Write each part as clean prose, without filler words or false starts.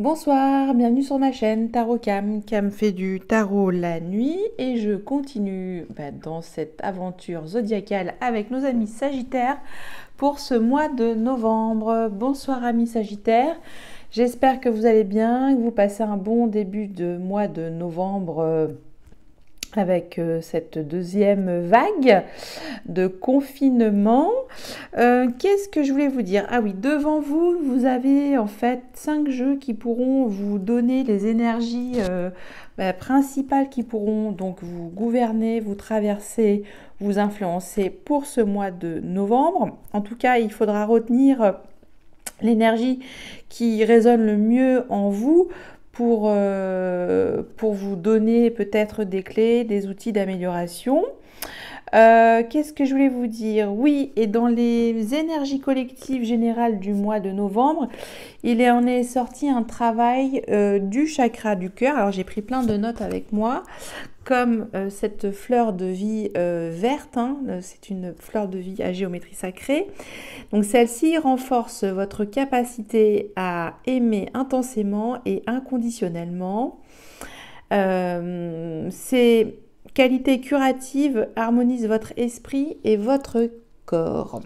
Bonsoir, bienvenue sur ma chaîne Tarot Cam. Cam fait du tarot la nuit et je continue dans cette aventure zodiacale avec nos amis Sagittaires pour ce mois de novembre. Bonsoir amis Sagittaires, j'espère que vous allez bien, que vous passez un bon début de mois de novembre avec cette deuxième vague de confinement. Qu'est-ce que je voulais vous dire? Ah oui, devant vous, vous avez en fait 5 jeux qui pourront vous donner les énergies principales qui pourront donc vous gouverner, vous traverser, vous influencer pour ce mois de novembre. En tout cas, il faudra retenir l'énergie qui résonne le mieux en vous pour vous donner peut-être des clés, des outils d'amélioration. Qu'est-ce que je voulais vous dire? Oui, et dans les énergies collectives générales du mois de novembre, il en est sorti un travail du chakra du cœur. Alors j'ai pris plein de notes avec moi, comme cette fleur de vie verte, c'est une fleur de vie à géométrie sacrée. Donc celle-ci renforce votre capacité à aimer intensément et inconditionnellement. Ces qualités curatives harmonisent votre esprit et votre corps.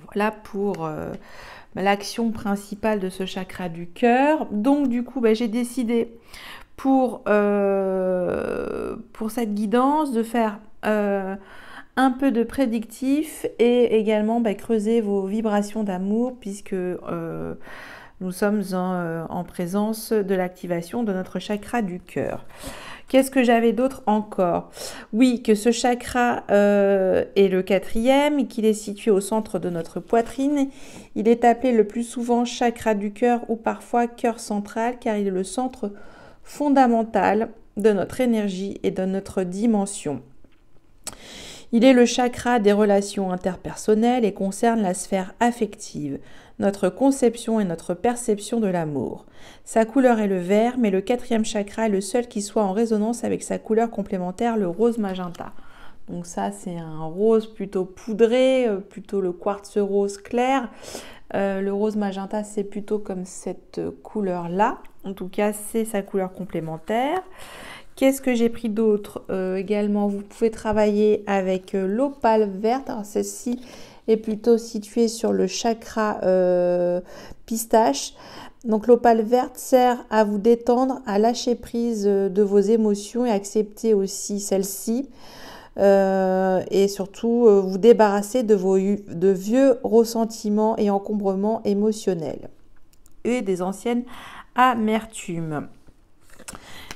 Voilà pour l'action principale de ce chakra du cœur. Donc du coup, j'ai décidé pour cette guidance de faire un peu de prédictif et également creuser vos vibrations d'amour puisque nous sommes en présence de l'activation de notre chakra du cœur. Qu'est-ce que j'avais d'autre encore? Oui, que ce chakra est le 4e et qu'il est situé au centre de notre poitrine. Il est appelé le plus souvent chakra du cœur ou parfois cœur central car il est le centre fondamental de notre énergie et de notre dimension. Il est le chakra des relations interpersonnelles et concerne la sphère affective, notre conception et notre perception de l'amour. Sa couleur est le vert, mais le 4e chakra est le seul qui soit en résonance avec sa couleur complémentaire, le rose magenta. Donc ça, c'est un rose plutôt poudré, plutôt le quartz rose clair. Le rose magenta, c'est plutôt comme cette couleur-là. En tout cas, c'est sa couleur complémentaire. Qu'est-ce que j'ai pris d'autre également? Vous pouvez travailler avec l'opale verte. Alors celle-ci est plutôt située sur le chakra pistache. Donc l'opale verte sert à vous détendre, à lâcher prise de vos émotions et accepter aussi celles-ci. Et surtout vous débarrasser de vieux ressentiments et encombrements émotionnels et des anciennes amertumes.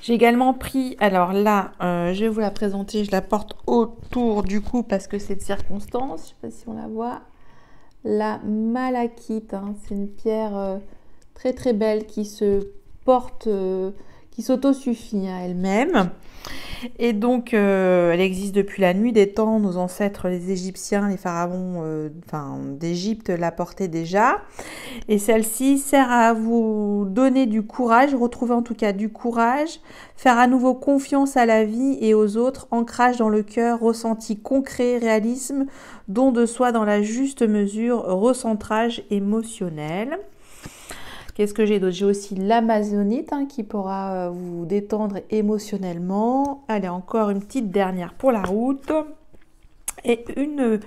J'ai également pris, alors là, je vais vous la présenter, je la porte autour du cou parce que c'est de circonstance, je ne sais pas si on la voit, la malachite, c'est une pierre très très belle qui se porte, qui s'autosuffit à elle-même. Et donc, elle existe depuis la nuit des temps. Nos ancêtres, les Égyptiens, les pharaons d'Égypte la portaient déjà. Et celle-ci sert à vous donner du courage, retrouver en tout cas du courage, faire à nouveau confiance à la vie et aux autres, ancrage dans le cœur, ressenti concret, réalisme, don de soi dans la juste mesure, recentrage émotionnel. Qu'est-ce que j'ai d'autre? J'ai aussi l'amazonite qui pourra vous détendre émotionnellement. Allez, encore une petite dernière pour la route. Et une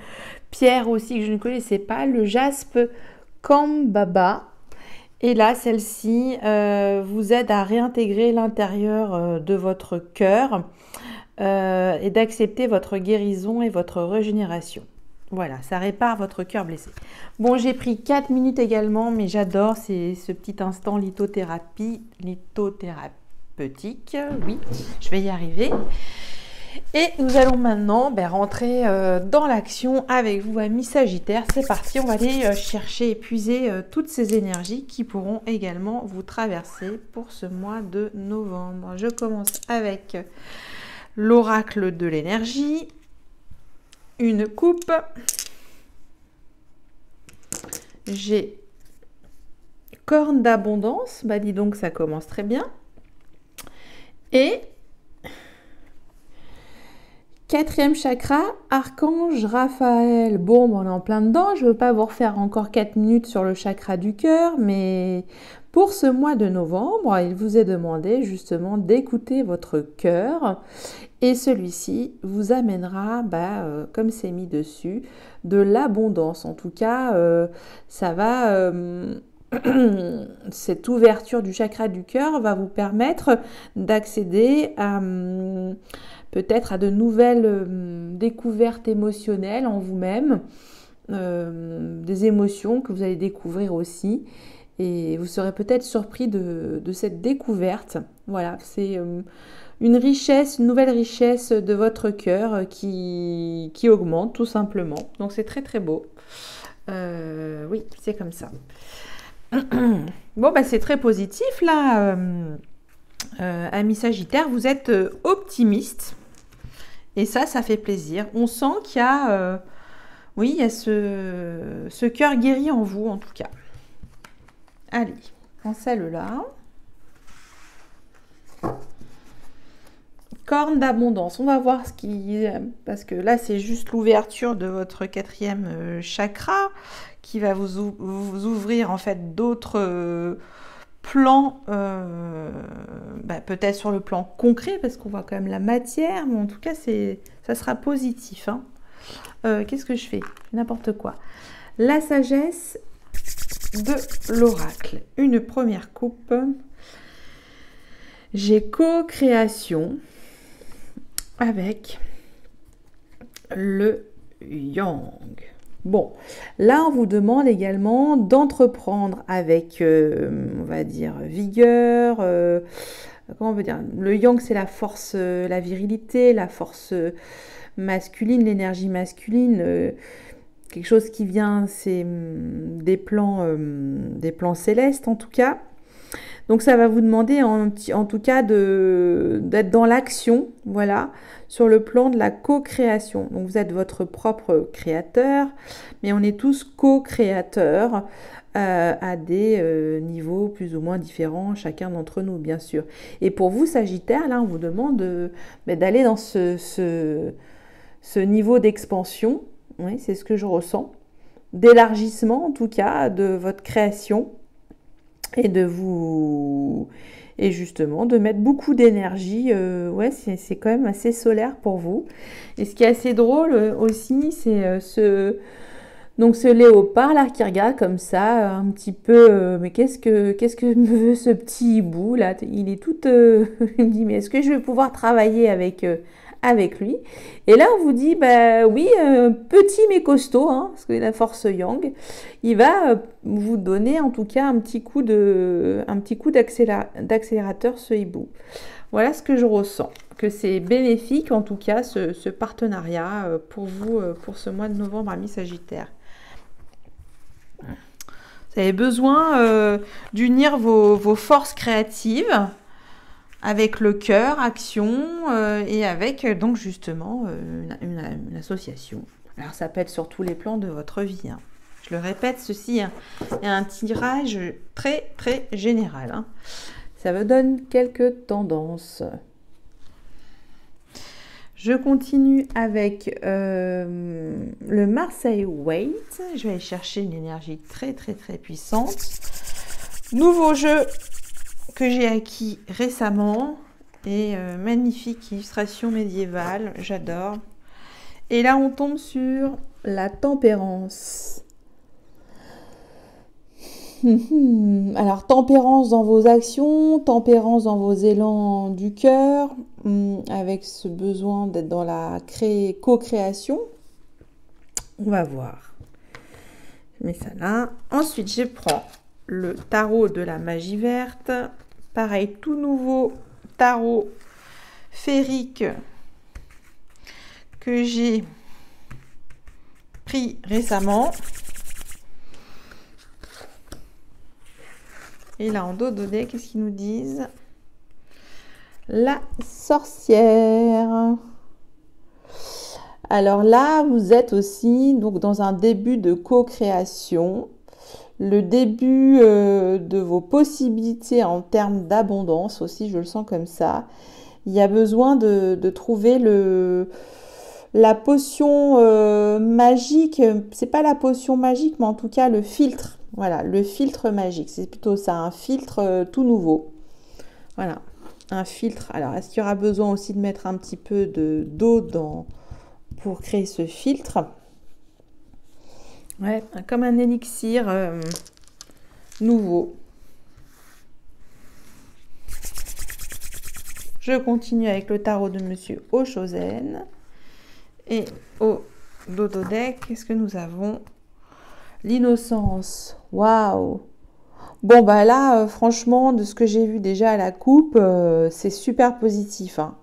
pierre aussi que je ne connaissais pas, le jaspe Kambaba. Et là, celle-ci vous aide à réintégrer l'intérieur de votre cœur et d'accepter votre guérison et votre régénération. Voilà, ça répare votre cœur blessé. Bon, j'ai pris 4 minutes également, mais j'adore ce petit instant lithothérapeutique. Oui, je vais y arriver. Et nous allons maintenant rentrer dans l'action avec vous, amis Sagittaires. C'est parti, on va aller chercher, épuiser toutes ces énergies qui pourront également vous traverser pour ce mois de novembre. Je commence avec l'oracle de l'énergie. Une coupe, j'ai corne d'abondance, dis donc ça commence très bien, et Quatrième chakra, Archange Raphaël. Bon, on est en plein dedans. Je ne veux pas vous refaire encore 4 minutes sur le chakra du cœur, mais pour ce mois de novembre, il vous est demandé justement d'écouter votre cœur. Et celui-ci vous amènera, comme c'est mis dessus, de l'abondance. En tout cas, ça va... cette ouverture du chakra du cœur va vous permettre d'accéder à peut-être à de nouvelles découvertes émotionnelles en vous-même, des émotions que vous allez découvrir aussi, et vous serez peut-être surpris de cette découverte. Voilà, c'est une richesse, une nouvelle richesse de votre cœur qui augmente tout simplement. Donc c'est très très beau. Oui, c'est comme ça. Bon, c'est très positif là, amis Sagittaire, vous êtes optimiste et ça fait plaisir. On sent qu'il y a, oui, il y a ce cœur guéri en vous en tout cas. Allez, prends celle-là. Corne d'abondance, on va voir ce qui... Parce que là, c'est juste l'ouverture de votre quatrième chakra qui va vous ouvrir en fait d'autres plans, peut-être sur le plan concret, parce qu'on voit quand même la matière, mais en tout cas, ça sera positif. Hein. Qu'est-ce que je fais? N'importe quoi. La sagesse de l'oracle. Une première coupe. J'ai co-création avec le yang. Bon, là, on vous demande également d'entreprendre avec, on va dire, vigueur. Comment on veut dire? Le yang, c'est la force, la virilité, la force masculine, l'énergie masculine. Quelque chose qui vient, c'est des plans célestes, en tout cas. Donc, ça va vous demander, en tout cas, d'être dans l'action, voilà, sur le plan de la co-création. Donc, vous êtes votre propre créateur, mais on est tous co-créateurs à des niveaux plus ou moins différents, chacun d'entre nous, bien sûr. Et pour vous, Sagittaire, là, on vous demande d'aller dans ce niveau d'expansion, oui, c'est ce que je ressens, d'élargissement, en tout cas, de votre création, et justement de mettre beaucoup d'énergie. Ouais, c'est quand même assez solaire pour vous. Et ce qui est assez drôle aussi, c'est ce léopard là qui regarde comme ça un petit peu, mais qu'est-ce que me veut ce petit hibou là? Il est tout il me dit, mais est-ce que je vais pouvoir travailler avec lui? Et là on vous dit, oui, petit mais costaud, hein, parce que la force yang, il va vous donner en tout cas un petit coup d'accélérateur, ce hibou. Voilà ce que je ressens, que c'est bénéfique en tout cas ce partenariat pour vous, pour ce mois de novembre, amis Sagittaire. Vous avez besoin d'unir vos forces créatives avec le cœur, action, et avec donc justement une association. Alors ça peut être sur tous les plans de votre vie. Hein. Je le répète, ceci est un tirage très très général. Hein. Ça vous donne quelques tendances. Je continue avec le Marseille Waite. Je vais aller chercher une énergie très très très puissante. Nouveau jeu que j'ai acquis récemment et magnifique illustration médiévale, j'adore. Et là on tombe sur la tempérance. Alors tempérance dans vos actions, tempérance dans vos élans du cœur, avec ce besoin d'être dans la co-création. On va voir. Je mets ça là. Ensuite je prends le tarot de la magie verte. Pareil, tout nouveau tarot féerique que j'ai pris récemment. Et là, en dos de deck, qu'est-ce qu'ils nous disent? La sorcière. Alors là, vous êtes aussi donc dans un début de co-création. Le début de vos possibilités en termes d'abondance aussi, je le sens comme ça. Il y a besoin de trouver La potion magique, c'est pas la potion magique, mais en tout cas le filtre. Voilà, le filtre magique, c'est plutôt ça, un filtre tout nouveau. Voilà, un filtre. Alors, est-ce qu'il y aura besoin aussi de mettre un petit peu d'eau pour créer ce filtre? Ouais, comme un élixir nouveau. Je continue avec le tarot de Monsieur Oshozen. Et au dodo deck, qu'est-ce que nous avons? L'innocence. Waouh! Bon, bah là, franchement, de ce que j'ai vu déjà à la coupe, c'est super positif, hein.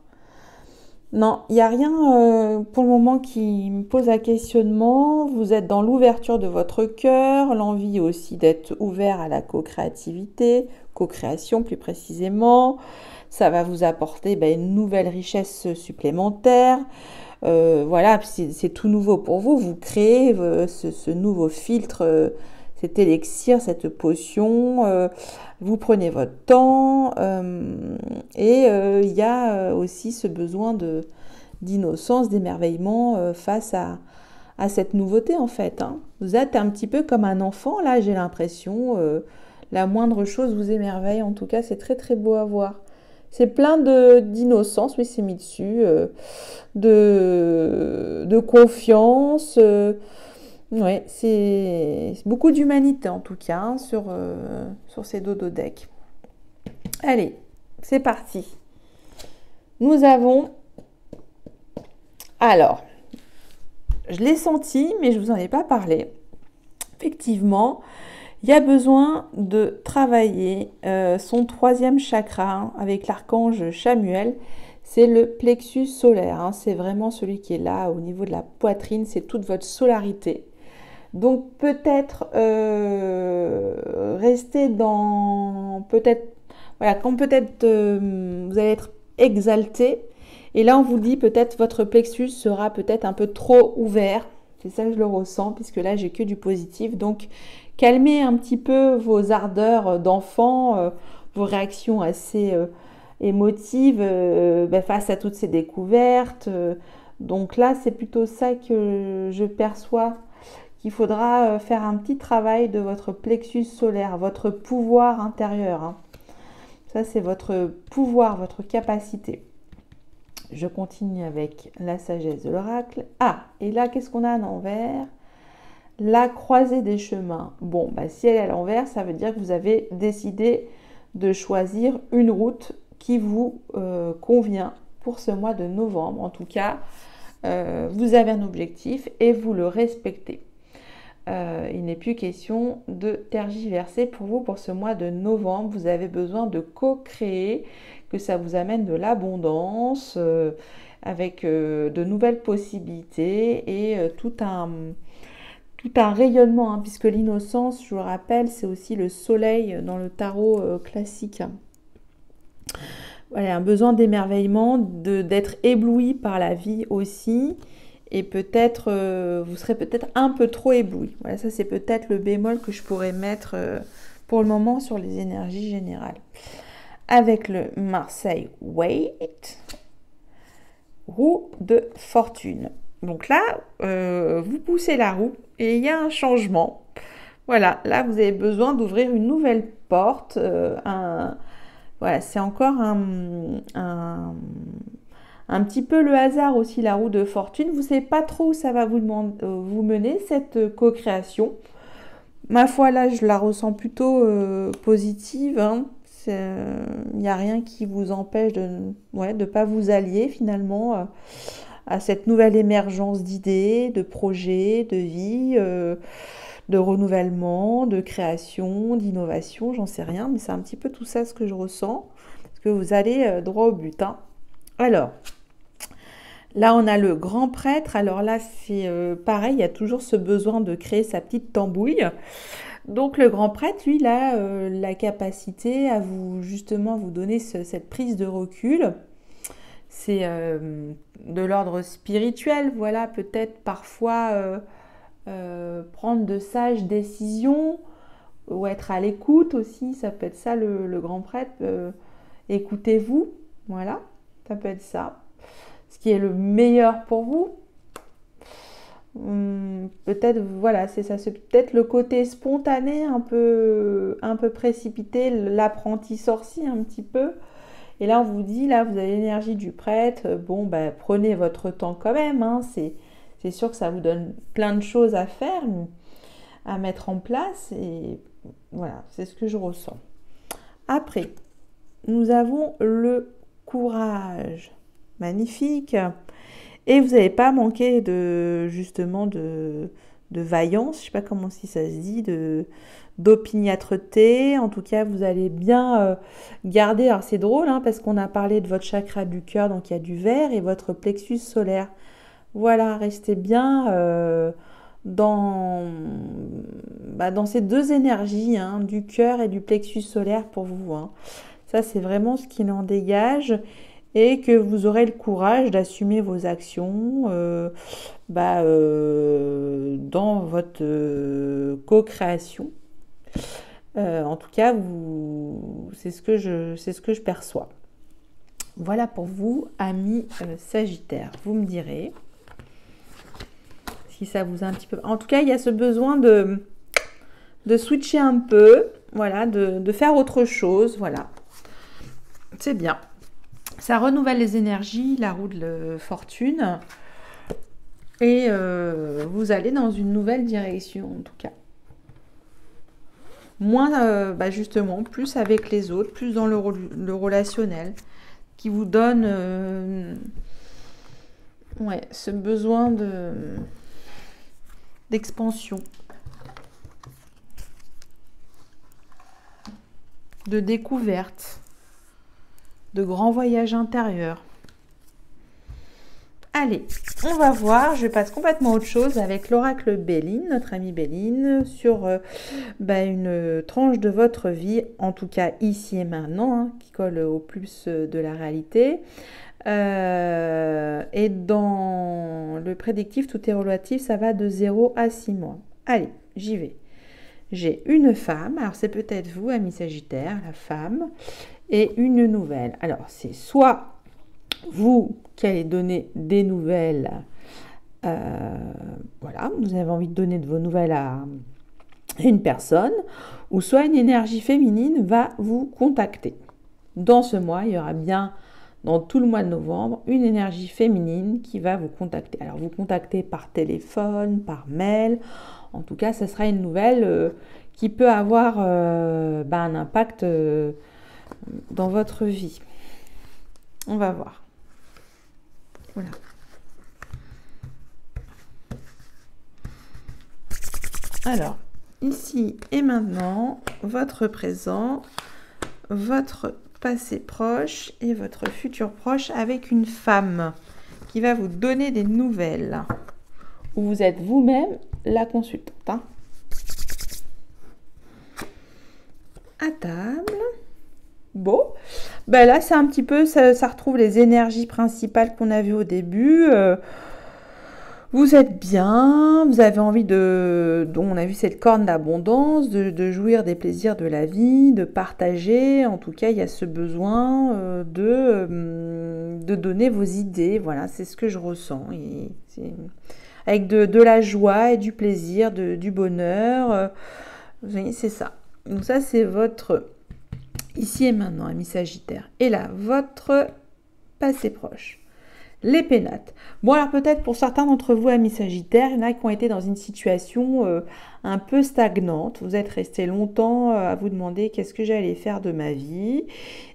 Non, il n'y a rien pour le moment qui me pose un questionnement. Vous êtes dans l'ouverture de votre cœur, l'envie aussi d'être ouvert à la co-créativité, co-création plus précisément. Ça va vous apporter une nouvelle richesse supplémentaire. Voilà, c'est tout nouveau pour vous. Vous créez ce nouveau filtre, cet élixir, cette potion. Vous prenez votre temps et il y a aussi ce besoin d'innocence, d'émerveillement face à cette nouveauté en fait, hein. Vous êtes un petit peu comme un enfant là, j'ai l'impression. La moindre chose vous émerveille. En tout cas, c'est très très beau à voir. C'est plein d'innocence, oui, c'est mis dessus, de confiance. Ouais, c'est beaucoup d'humanité en tout cas hein, sur ces dodo decks. Allez, c'est parti. Nous avons... Alors, je l'ai senti, mais je ne vous en ai pas parlé. Effectivement, il y a besoin de travailler son troisième chakra hein, avec l'archange Chamuel. C'est le plexus solaire. Hein, c'est vraiment celui qui est là au niveau de la poitrine. C'est toute votre solarité. Donc peut-être rester dans... Peut-être... Voilà, quand peut-être vous allez être exalté. Et là, on vous dit peut-être votre plexus sera peut-être un peu trop ouvert. C'est ça que je le ressens, puisque là, j'ai que du positif. Donc, calmez un petit peu vos ardeurs d'enfant, vos réactions assez émotives face à toutes ces découvertes. Donc là, c'est plutôt ça que je perçois, qu'il faudra faire un petit travail de votre plexus solaire, votre pouvoir intérieur, hein. Ça, c'est votre pouvoir, votre capacité. Je continue avec la sagesse de l'oracle. Ah, et là, qu'est-ce qu'on a à l'envers? La croisée des chemins. Bon, si elle est à l'envers, ça veut dire que vous avez décidé de choisir une route qui vous convient pour ce mois de novembre. En tout cas, vous avez un objectif et vous le respectez. Il n'est plus question de tergiverser pour vous pour ce mois de novembre. Vous avez besoin de co-créer, que ça vous amène de l'abondance, avec de nouvelles possibilités et tout un rayonnement, hein, puisque l'innocence, je vous le rappelle, c'est aussi le soleil dans le tarot classique. Voilà, un besoin d'émerveillement, d'être ébloui par la vie aussi. Et peut-être, vous serez peut-être un peu trop ébloui. Voilà, ça c'est peut-être le bémol que je pourrais mettre pour le moment sur les énergies générales. Avec le Marseille Wait, roue de fortune. Donc là, vous poussez la roue et il y a un changement. Voilà, là vous avez besoin d'ouvrir une nouvelle porte. Voilà, c'est encore un petit peu le hasard aussi, la roue de fortune. Vous ne savez pas trop où ça va vous mener, cette co-création. Ma foi, là, je la ressens plutôt positive, hein. Il n'y a rien qui vous empêche de ne pas vous allier finalement à cette nouvelle émergence d'idées, de projets, de vie, de renouvellement, de création, d'innovation, j'en sais rien, mais c'est un petit peu tout ça ce que je ressens, parce que vous allez droit au but, hein. Alors, là, on a le grand prêtre. Alors là, c'est pareil, il y a toujours ce besoin de créer sa petite tambouille. Donc le grand prêtre, lui, il a la capacité à vous donner cette prise de recul. C'est de l'ordre spirituel, voilà, peut-être parfois prendre de sages décisions ou être à l'écoute aussi, ça peut être ça le grand prêtre. Écoutez-vous, voilà, ça peut être ça. Ce qui est le meilleur pour vous. Peut-être, voilà, c'est ça, c'est peut-être le côté spontané, un peu précipité, l'apprenti sorcier un petit peu. Et là, on vous dit, là, vous avez l'énergie du prêtre. Bon, ben, prenez votre temps quand même, hein, c'est sûr que ça vous donne plein de choses à faire, à mettre en place. Et voilà, c'est ce que je ressens. Après, nous avons le courage. Magnifique. Et vous n'allez pas manquer justement de vaillance, je ne sais pas comment si ça se dit, d'opiniâtreté. En tout cas, vous allez bien garder. Alors c'est drôle, hein, parce qu'on a parlé de votre chakra du cœur, donc il y a du vert, et votre plexus solaire. Voilà, restez bien dans ces deux énergies, hein, du cœur et du plexus solaire pour vous, hein. Ça, c'est vraiment ce qu'il en dégage. Et que vous aurez le courage d'assumer vos actions dans votre co-création. En tout cas, c'est ce que je perçois. Voilà pour vous, amis Sagittaires. Vous me direz si ça vous a un petit peu... En tout cas, il y a ce besoin de switcher un peu, voilà, de faire autre chose, voilà. C'est bien. Ça renouvelle les énergies, la roue de fortune. Et vous allez dans une nouvelle direction, en tout cas. Moins, justement, plus avec les autres, plus dans le relationnel, qui vous donne ce besoin d'expansion, de découverte, de grands voyages intérieurs. Allez, on va voir, je passe complètement à autre chose avec l'oracle Béline, notre amie Béline, sur une tranche de votre vie, en tout cas ici et maintenant, hein, qui colle au plus de la réalité. Et dans le prédictif, tout est relatif, ça va de 0 à 6 mois. Allez, j'y vais. J'ai une femme, alors c'est peut-être vous, ami Sagittaire, la femme, et une nouvelle. Alors, c'est soit vous qui allez donner des nouvelles, voilà, vous avez envie de donner de vos nouvelles à une personne, ou soit une énergie féminine va vous contacter. Dans ce mois, il y aura bien, dans tout le mois de novembre, une énergie féminine qui va vous contacter. Alors, vous contactez par téléphone, par mail. En tout cas, ce sera une nouvelle qui peut avoir un impact dans votre vie. On va voir. Voilà. Alors, ici et maintenant, votre présent, votre passé proche et votre futur proche avec une femme qui va vous donner des nouvelles. Où vous êtes vous-même la consultante. Hein. À table. Bon. Ben là, c'est un petit peu, ça retrouve les énergies principales qu'on a vues au début. Vous êtes bien, vous avez envie dont on a vu cette corne d'abondance, de jouir des plaisirs de la vie, de partager. En tout cas, il y a ce besoin de donner vos idées. Voilà, c'est ce que je ressens. Et avec de la joie et du plaisir, du bonheur. Vous voyez, c'est ça. Donc ça, c'est votre ici et maintenant, ami Sagittaire. Et là, votre passé proche. Les pénates. Bon, alors peut-être pour certains d'entre vous, amis Sagittaires, il y en a qui ont été dans une situation un peu stagnante. Vous êtes resté longtemps à vous demander qu'est-ce que j'allais faire de ma vie.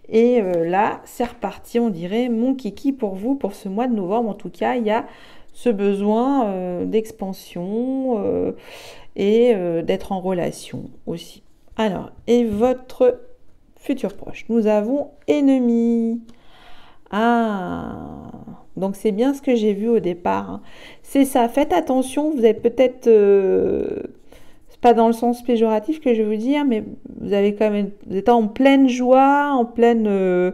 Et là, c'est reparti, on dirait, mon kiki pour vous, pour ce mois de novembre. En tout cas, il y a ce besoin d'expansion et d'être en relation aussi. Alors, et votre futur proche. Nous avons ennemi. Ah, donc c'est bien ce que j'ai vu au départ. Hein. C'est ça, faites attention, vous avez peut-être, c'est pas dans le sens péjoratif que je vais vous dire, mais vous avez quand même, vous êtes en pleine joie, en pleine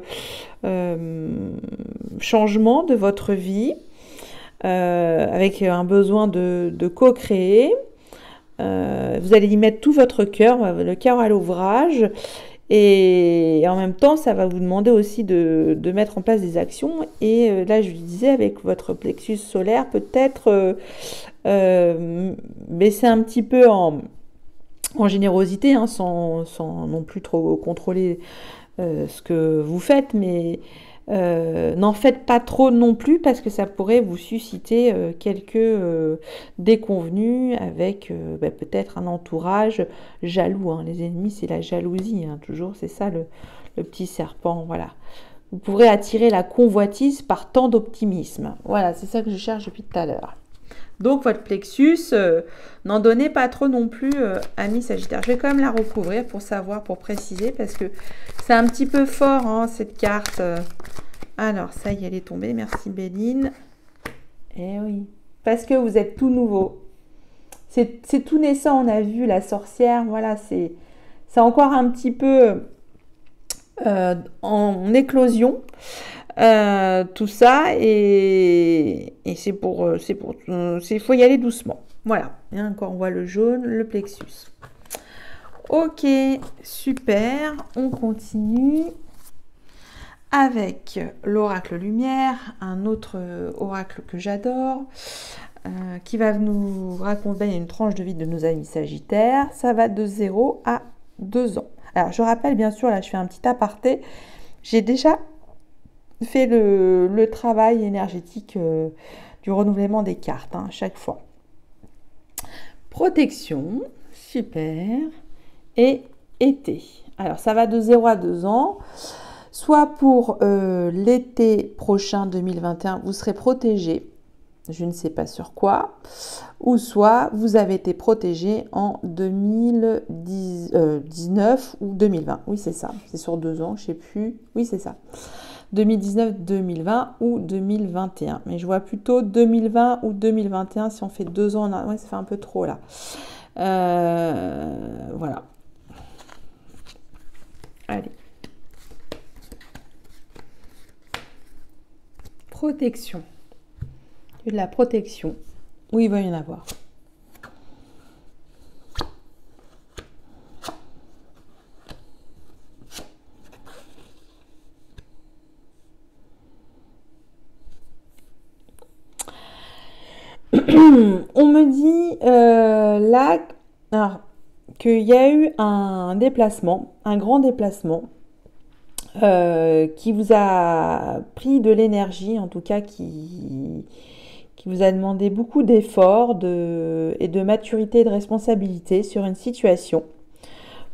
changement de votre vie, avec un besoin de co-créer. Vous allez y mettre tout votre cœur, le cœur à l'ouvrage. Et en même temps, ça va vous demander aussi de mettre en place des actions. Et là, je vous disais, avec votre plexus solaire, peut-être baisser un petit peu en générosité, hein, sans non plus trop contrôler ce que vous faites, mais n'en faites pas trop non plus parce que ça pourrait vous susciter quelques déconvenues avec peut-être un entourage jaloux, hein. Les ennemis, c'est la jalousie, hein, toujours, c'est ça le petit serpent, voilà. Vous pourrez attirer la convoitise par tant d'optimisme. Voilà, c'est ça que je cherche depuis tout à l'heure. Donc, votre plexus, n'en donnez pas trop non plus, amis Sagittaire. Je vais quand même la recouvrir pour savoir, pour préciser, parce que c'est un petit peu fort, hein, cette carte. Alors, ça y est, elle est tombée. Merci, Béline. Eh oui, parce que vous êtes tout nouveau. C'est tout naissant, on a vu, la sorcière. Voilà, c'est encore un petit peu en éclosion. Tout ça et c'est il faut y aller doucement, voilà. Et encore on voit le jaune, le plexus. Ok, super, on continue avec l'oracle lumière, un autre oracle que j'adore, qui va nous raconter une tranche de vie de nos amis sagittaires. Ça va de 0 à 2 ans. Alors je rappelle, bien sûr, là je fais un petit aparté, j'ai déjà fait le travail énergétique du renouvellement des cartes, hein, chaque fois. Protection, super. Et été. Alors, ça va de 0 à 2 ans. Soit pour l'été prochain 2021, vous serez protégé, je ne sais pas sur quoi, ou soit vous avez été protégé en 2019 ou 2020. Oui, c'est ça. C'est sur 2 ans, je ne sais plus. Oui, c'est ça. 2019, 2020 ou 2021. Mais je vois plutôt 2020 ou 2021 si on fait 2 ans. Ouais, ça fait un peu trop là. Voilà. Allez. Protection. De la protection. Oui, il va y en avoir. On me dit là qu'il y a eu un déplacement, un grand déplacement qui vous a pris de l'énergie, en tout cas qui vous a demandé beaucoup d'efforts et de maturité et de responsabilité sur une situation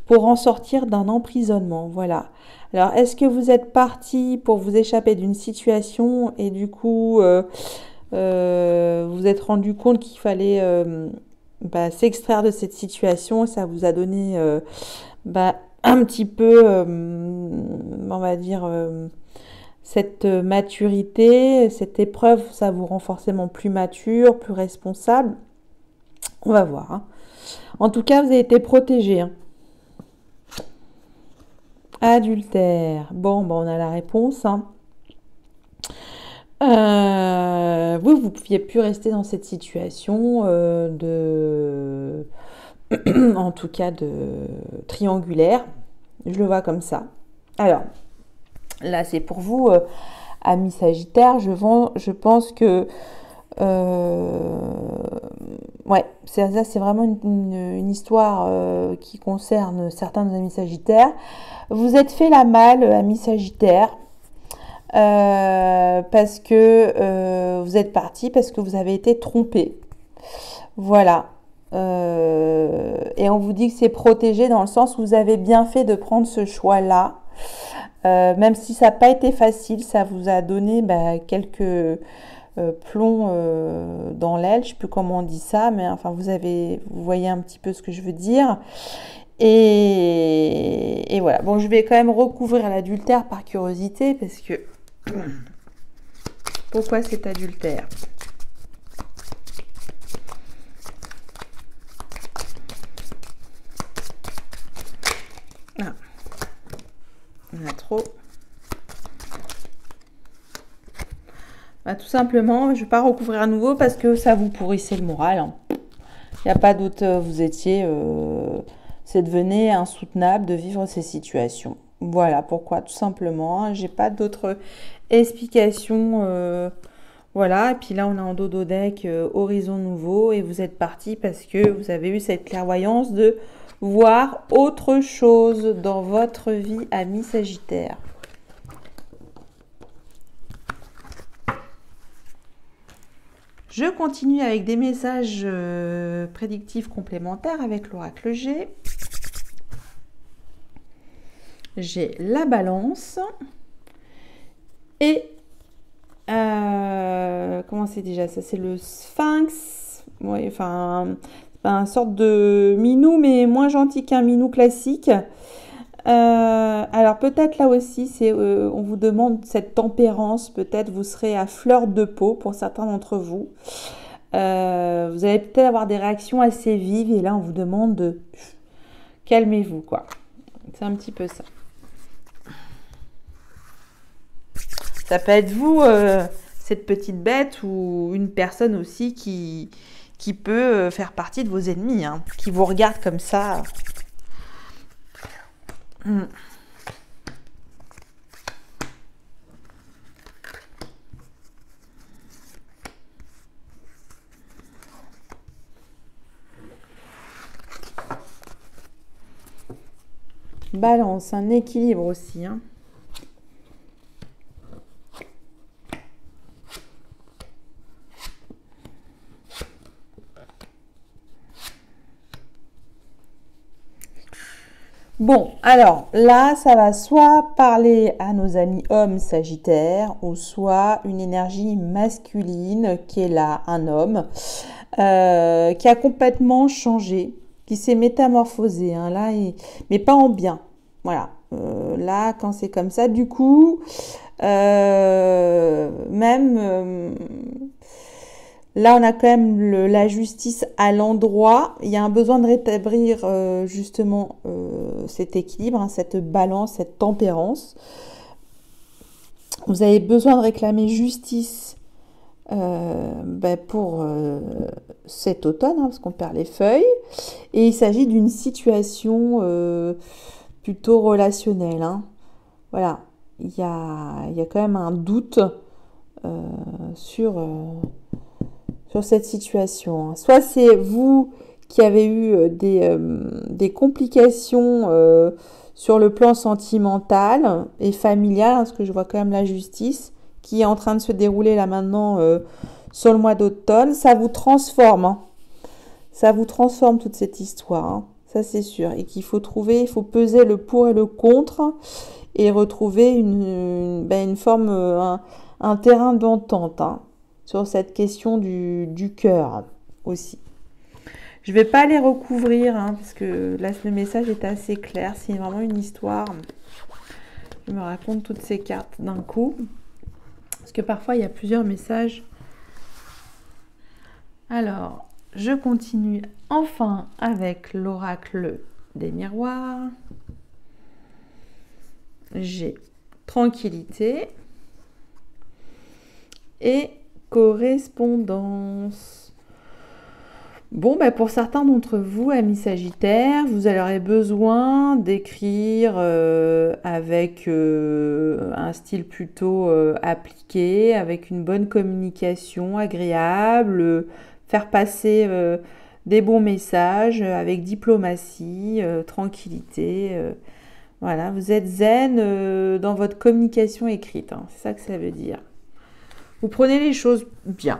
pour en sortir d'un emprisonnement. Voilà. Alors, est-ce que vous êtes parti pour vous échapper d'une situation et du coup vous êtes rendu compte qu'il fallait s'extraire de cette situation, ça vous a donné un petit peu, on va dire, cette maturité, cette épreuve, ça vous rend forcément plus mature, plus responsable. On va voir, hein. En tout cas, vous avez été protégé, hein. Adultère. Bon, on a la réponse, hein. Vous pouviez plus rester dans cette situation en tout cas de triangulaire. Je le vois comme ça. Alors, là, c'est pour vous, amis Sagittaire. Je pense que ouais, ça, c'est vraiment une histoire qui concerne certains de nos amis Sagittaires. Vous êtes fait la malle, amis Sagittaire. Parce que vous êtes parti, parce que vous avez été trompé. Voilà. Et on vous dit que c'est protégé dans le sens où vous avez bien fait de prendre ce choix-là. Même si ça n'a pas été facile, ça vous a donné quelques plombs dans l'aile. Je ne sais plus comment on dit ça, mais enfin vous voyez un petit peu ce que je veux dire. Et voilà. Bon, je vais quand même recouvrir l'adultère par curiosité parce que pourquoi cet adultère? Ah. On a trop. Tout simplement, je ne vais pas recouvrir à nouveau parce que ça vous pourrissait le moral, hein. Il n'y a pas d'autre, vous étiez... ça devenait insoutenable de vivre ces situations. Voilà pourquoi, tout simplement. J'ai pas d'autre explication. Voilà, et puis là on a en dodo deck Horizon Nouveau et vous êtes parti parce que vous avez eu cette clairvoyance de voir autre chose dans votre vie, ami Sagittaire. Je continue avec des messages prédictifs complémentaires avec l'oracle G. J'ai la balance et comment c'est déjà ça? C'est le sphinx. Ouais, enfin, un sorte de minou, mais moins gentil qu'un minou classique. Alors peut-être là aussi, on vous demande cette tempérance. Peut-être vous serez à fleur de peau pour certains d'entre vous. Vous allez peut-être avoir des réactions assez vives et là on vous demande de calmez-vous quoi. C'est un petit peu ça. Ça peut être vous, cette petite bête, ou une personne aussi qui peut faire partie de vos ennemis, hein, qui vous regarde comme ça. Balance, un équilibre aussi, hein. Bon, alors là, ça va soit parler à nos amis hommes sagittaires, ou soit une énergie masculine qui est là, un homme, qui a complètement changé, qui s'est métamorphosé, hein, là, mais pas en bien. Voilà, là, quand c'est comme ça, du coup, même... là, on a quand même la justice à l'endroit. Il y a un besoin de rétablir justement cet équilibre, hein, cette balance, cette tempérance. Vous avez besoin de réclamer justice pour cet automne, hein, parce qu'on perd les feuilles. Et il s'agit d'une situation plutôt relationnelle, hein. Voilà, il y a quand même un doute sur cette situation. Soit c'est vous qui avez eu des complications sur le plan sentimental et familial, hein, parce que je vois quand même la justice qui est en train de se dérouler là maintenant sur le mois d'automne. Ça vous transforme, hein. Ça vous transforme toute cette histoire, hein. Ça c'est sûr. Et qu'il faut trouver, il faut peser le pour et le contre et retrouver une forme, un terrain d'entente, hein, sur cette question du cœur aussi. Je ne vais pas les recouvrir, hein, parce que là, le message est assez clair. C'est vraiment une histoire. Je me raconte toutes ces cartes d'un coup. Parce que parfois, il y a plusieurs messages. Alors, je continue enfin avec l'oracle des miroirs. J'ai tranquillité et correspondance. Bon, pour certains d'entre vous, amis Sagittaires, vous aurez besoin d'écrire avec un style plutôt appliqué, avec une bonne communication agréable, faire passer des bons messages avec diplomatie, tranquillité. Voilà, vous êtes zen dans votre communication écrite, hein, c'est ça que ça veut dire. Vous prenez les choses bien.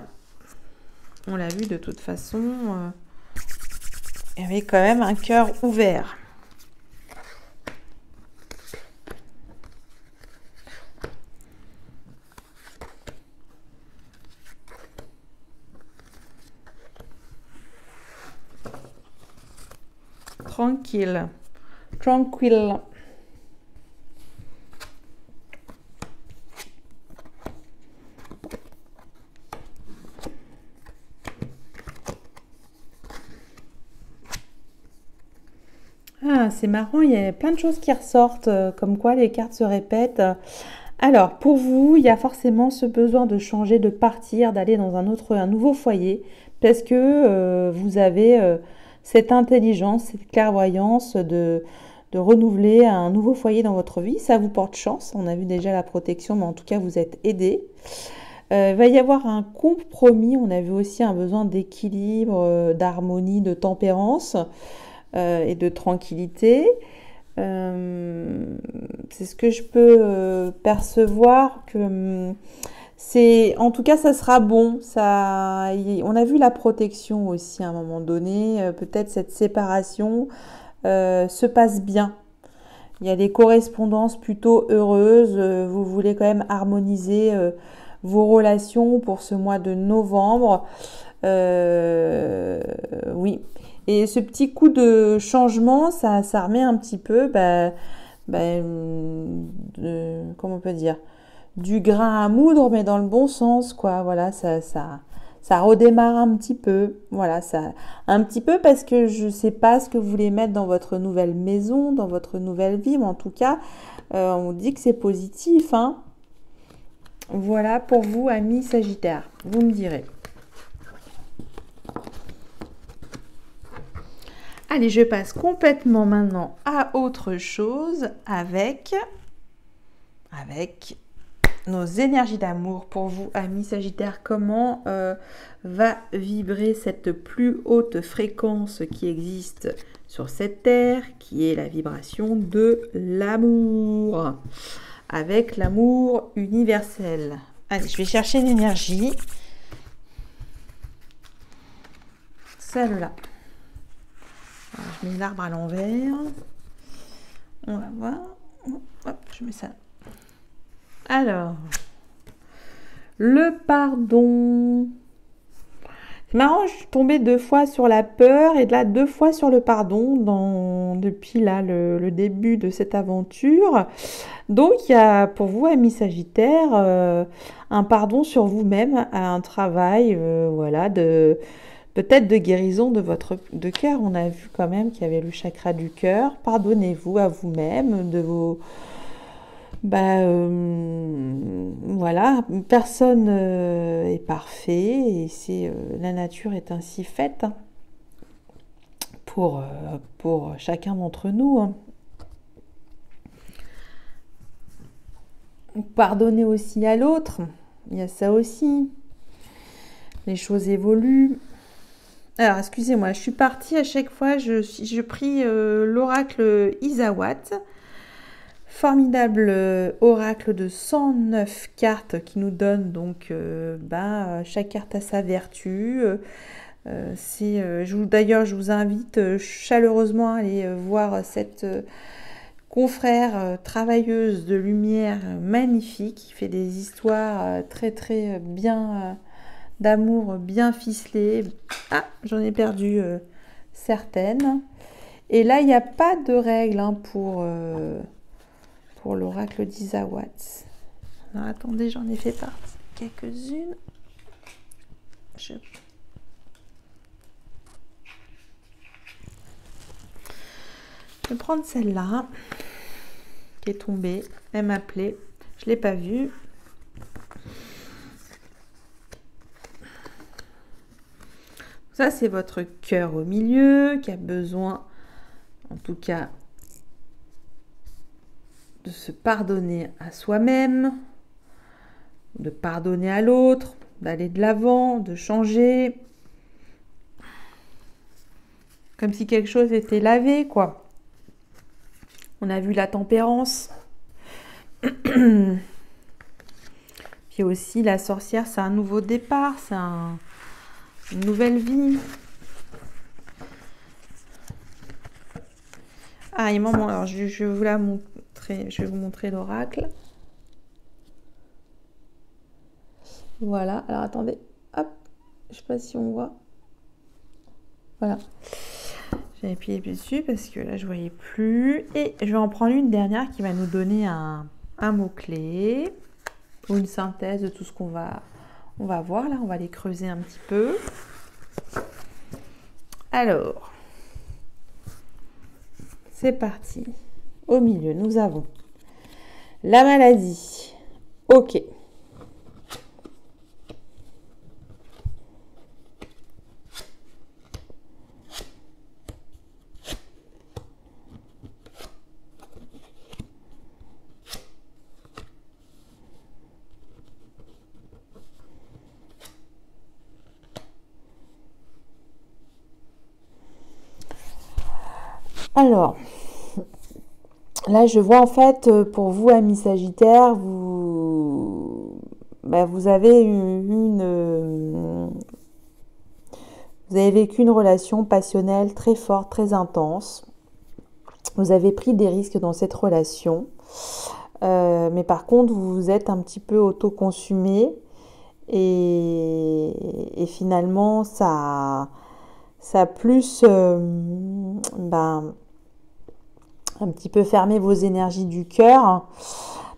On l'a vu de toute façon. Il y avait quand même un cœur ouvert. Tranquille. Tranquille. Ah, c'est marrant, il y a plein de choses qui ressortent, comme quoi les cartes se répètent. Alors, pour vous, il y a forcément ce besoin de changer, de partir, d'aller dans un nouveau foyer, parce que vous avez cette intelligence, cette clairvoyance de renouveler un nouveau foyer dans votre vie. Ça vous porte chance. On a vu déjà la protection, mais en tout cas, vous êtes aidé. Il va y avoir un compromis. On a vu aussi un besoin d'équilibre, d'harmonie, de tempérance et de tranquillité. C'est ce que je peux percevoir que c'est, en tout cas, ça sera bon. Ça, on a vu la protection aussi à un moment donné. Peut-être cette séparation se passe bien. Il y a des correspondances plutôt heureuses. Vous voulez quand même harmoniser vos relations pour ce mois de novembre. Oui. Et ce petit coup de changement, ça remet un petit peu, comment on peut dire, du grain à moudre, mais dans le bon sens, quoi. Voilà, ça redémarre un petit peu. Voilà, un petit peu parce que je ne sais pas ce que vous voulez mettre dans votre nouvelle maison, dans votre nouvelle vie, mais en tout cas, on dit que c'est positif, hein. Voilà pour vous, amis Sagittaires. Vous me direz. Allez, je passe complètement maintenant à autre chose avec nos énergies d'amour pour vous, amis Sagittaires. Comment va vibrer cette plus haute fréquence qui existe sur cette terre, qui est la vibration de l'amour, avec l'amour universel. Allez, je vais chercher l'énergie. Celle-là. Je mets l'arbre à l'envers. On va voir. Hop, je mets ça. Alors, le pardon. C'est marrant, je suis tombée 2 fois sur la peur et là 2 fois sur le pardon depuis là le début de cette aventure. Donc il y a pour vous, amis Sagittaires, un pardon sur vous-même, un travail, voilà, peut-être de guérison de cœur. On a vu quand même qu'il y avait le chakra du cœur. Pardonnez-vous à vous-même de vos... voilà, personne est parfait et la nature est ainsi faite, hein, pour chacun d'entre nous, hein. Pardonner aussi à l'autre, il y a ça aussi. Les choses évoluent. Alors, excusez-moi, je suis partie à chaque fois, je prie l'oracle Isawat. Formidable oracle de 109 cartes qui nous donne donc chaque carte a sa vertu. D'ailleurs, je vous invite chaleureusement à aller voir cette confrère travailleuse de lumière magnifique qui fait des histoires très très bien d'amour, bien ficelées. Ah, j'en ai perdu certaines. Et là, il n'y a pas de règle, hein, pour l'oracle d'Isawat. Alors attendez, j'en ai fait partie quelques-unes. Je vais prendre celle-là qui est tombée. Elle m'appelait. Je ne l'ai pas vue. Ça, c'est votre cœur au milieu qui a besoin, en tout cas, de se pardonner à soi-même, de pardonner à l'autre, d'aller de l'avant, de changer. Comme si quelque chose était lavé, quoi. On a vu la tempérance. Puis aussi la sorcière, c'est un nouveau départ, c'est une nouvelle vie. Ah, il m'en... Alors, je vais vous la montrer. Je vais vous montrer l'oracle. Voilà. Alors, attendez. Hop. Je ne sais pas si on voit. Voilà. J'ai appuyé dessus parce que là, je ne voyais plus. Et je vais en prendre une dernière qui va nous donner un mot-clé ou une synthèse de tout ce qu'on va voir. Là, on va les creuser un petit peu. Alors... C'est parti. Au milieu, nous avons la maladie. Ok. Alors, là, je vois en fait, pour vous, amis Sagittaire, vous avez vous avez vécu une relation passionnelle très forte, très intense. Vous avez pris des risques dans cette relation. Mais par contre, vous vous êtes un petit peu auto-consumé et finalement, ça a plus un petit peu fermé vos énergies du cœur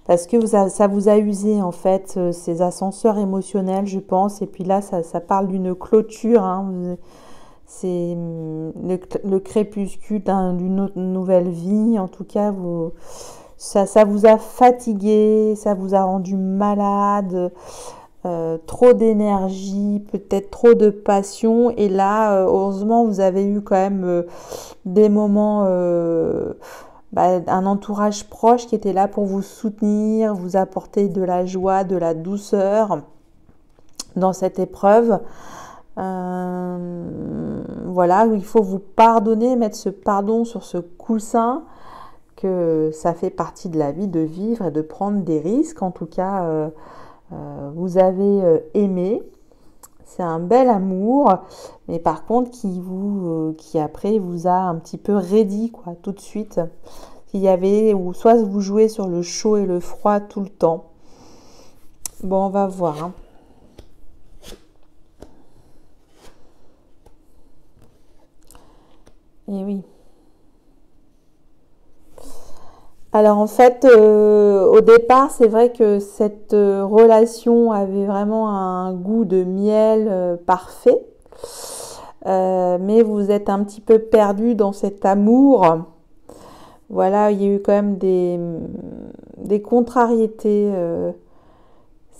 parce que ça vous a usé en fait, ces ascenseurs émotionnels, je pense. Et puis là, ça parle d'une clôture, hein. C'est le crépuscule d'une nouvelle vie. En tout cas, ça vous a fatigué, ça vous a rendu malade, trop d'énergie, peut-être trop de passion. Et là, heureusement, vous avez eu quand même des moments, un entourage proche qui était là pour vous soutenir, vous apporter de la joie, de la douceur dans cette épreuve. Voilà, où il faut vous pardonner, mettre ce pardon sur ce coussin, que ça fait partie de la vie de vivre et de prendre des risques. En tout cas, vous avez aimé, c'est un bel amour, mais par contre qui après vous a un petit peu raidi, quoi, tout de suite. Il y avait, ou soit vous jouez sur le chaud et le froid tout le temps. Bon, on va voir, hein. Et oui. Alors en fait, au départ, c'est vrai que cette relation avait vraiment un goût de miel parfait. Mais vous êtes un petit peu perdu dans cet amour. Voilà, il y a eu quand même des contrariétés.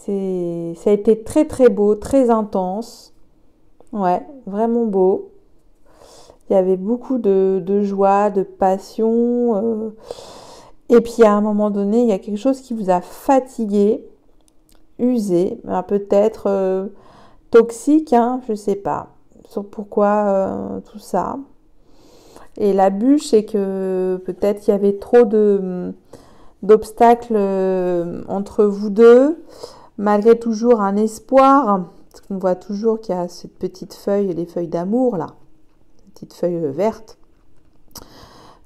Ça a été très très beau, très intense. Ouais, vraiment beau. Il y avait beaucoup de joie, de passion. Et puis à un moment donné, il y a quelque chose qui vous a fatigué, usé, peut-être toxique, hein, je ne sais pas sur pourquoi tout ça. Et la bûche, c'est que peut-être il y avait trop d'obstacles entre vous deux, malgré toujours un espoir, parce qu'on voit toujours qu'il y a cette petite feuille, les feuilles d'amour là, petite feuille verte.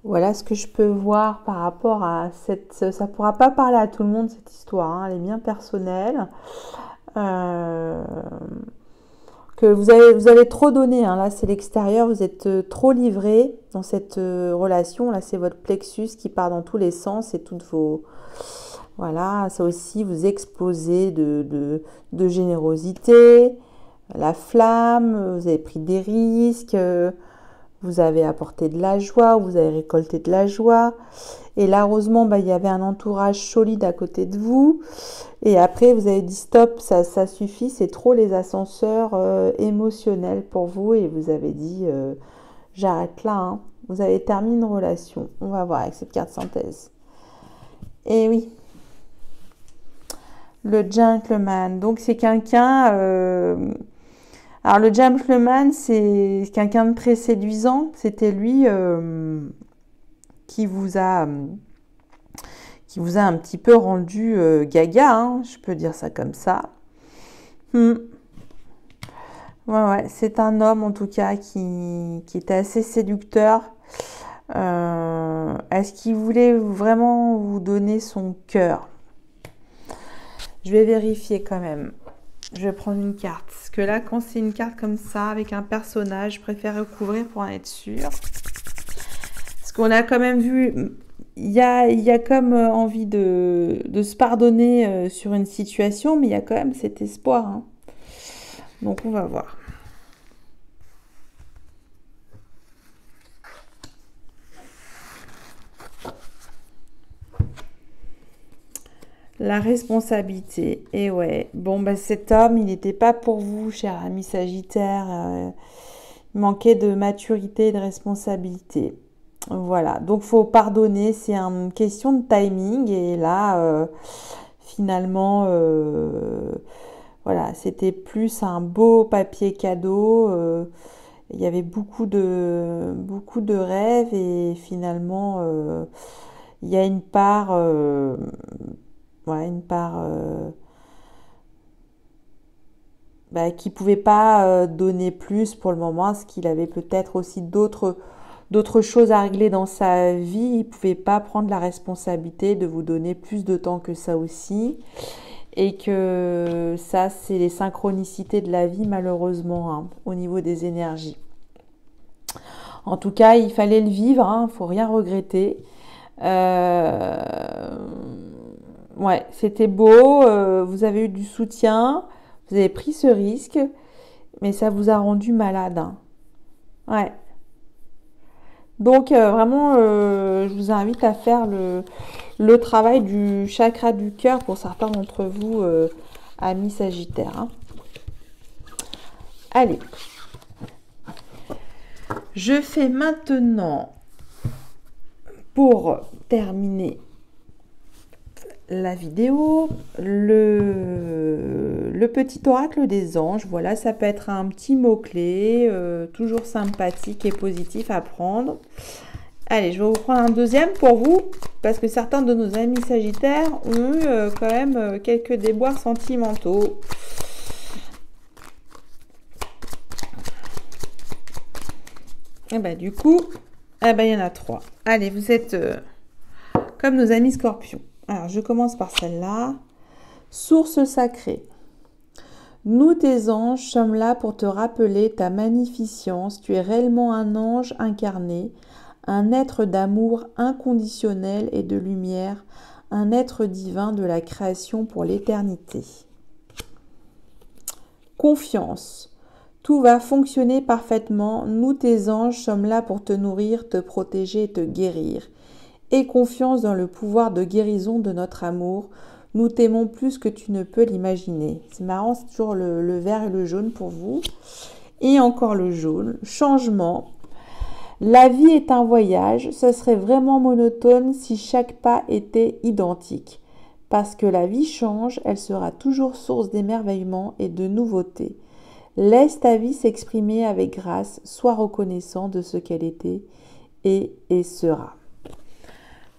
Voilà ce que je peux voir par rapport à cette... Ça ne pourra pas parler à tout le monde, cette histoire, hein, elle est bien personnelle. Que vous avez trop donné, hein, là c'est l'extérieur, vous êtes trop livré dans cette relation, là c'est votre plexus qui part dans tous les sens et toutes vos... Voilà, ça aussi vous explosez de générosité, la flamme, vous avez pris des risques... Vous avez apporté de la joie, vous avez récolté de la joie. Et là, heureusement, il y avait un entourage solide à côté de vous. Et après, vous avez dit stop, ça suffit, c'est trop les ascenseurs émotionnels pour vous. Et vous avez dit, j'arrête là, hein. Vous avez terminé une relation. On va voir avec cette carte synthèse. Et oui. Le gentleman. Donc, c'est quelqu'un... Alors le gentleman, c'est quelqu'un de très séduisant. C'était lui qui vous a un petit peu rendu gaga, hein, je peux dire ça comme ça. Ouais, c'est un homme en tout cas qui était assez séducteur. Est-ce qu'il voulait vraiment vous donner son cœur? Je vais vérifier quand même. Je vais prendre une carte. Parce que là, quand c'est une carte comme ça, avec un personnage, je préfère recouvrir pour en être sûre. Parce qu'on a quand même vu... Il y a comme envie de se pardonner sur une situation, mais il y a quand même cet espoir, hein. Donc, on va voir. La responsabilité. Et ouais, bon, cet homme, il n'était pas pour vous, cher ami Sagittaire. Il manquait de maturité et de responsabilité. Voilà, donc faut pardonner, c'est une question de timing. Et là, finalement, voilà, c'était plus un beau papier cadeau. il y avait beaucoup de rêves et finalement, il y a une part, ouais, une part qui pouvait pas donner plus pour le moment, parce qu'il avait peut-être aussi d'autres choses à régler dans sa vie. Il pouvait pas prendre la responsabilité de vous donner plus de temps que ça aussi. Et que ça, c'est les synchronicités de la vie, malheureusement, hein, au niveau des énergies. En tout cas, il fallait le vivre, hein, faut rien regretter. Ouais, c'était beau, vous avez eu du soutien, vous avez pris ce risque, mais ça vous a rendu malade, hein. Ouais. Donc vraiment, je vous invite à faire le travail du chakra du cœur pour certains d'entre vous, amis Sagittaires, hein. Allez, je fais maintenant, pour terminer la vidéo, le petit oracle des anges. Voilà, ça peut être un petit mot-clé, toujours sympathique et positif à prendre. Allez, je vais vous prendre un deuxième pour vous, parce que certains de nos amis Sagittaires ont eu quand même quelques déboires sentimentaux. Et ben du coup, il y en a 3. Allez, vous êtes comme nos amis Scorpions. Alors, je commence par celle-là. Source sacrée. Nous, tes anges, sommes là pour te rappeler ta magnificence. Tu es réellement un ange incarné, un être d'amour inconditionnel et de lumière, un être divin de la création pour l'éternité. Confiance. Tout va fonctionner parfaitement. Nous, tes anges, sommes là pour te nourrir, te protéger et te guérir. Aie confiance dans le pouvoir de guérison de notre amour. Nous t'aimons plus que tu ne peux l'imaginer. C'est marrant, c'est toujours le vert et le jaune pour vous. Et encore le jaune. Changement. La vie est un voyage. Ce serait vraiment monotone si chaque pas était identique. Parce que la vie change, elle sera toujours source d'émerveillement et de nouveautés. Laisse ta vie s'exprimer avec grâce. Sois reconnaissant de ce qu'elle était et sera.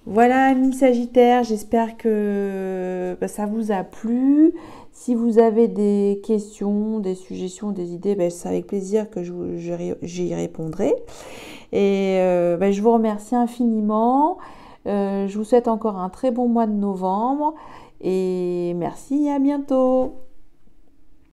Voilà, amis Sagittaires, j'espère que ça vous a plu. Si vous avez des questions, des suggestions, des idées, c'est avec plaisir que j'y répondrai. Et je vous remercie infiniment. Je vous souhaite encore un très bon mois de novembre. Et merci, à bientôt.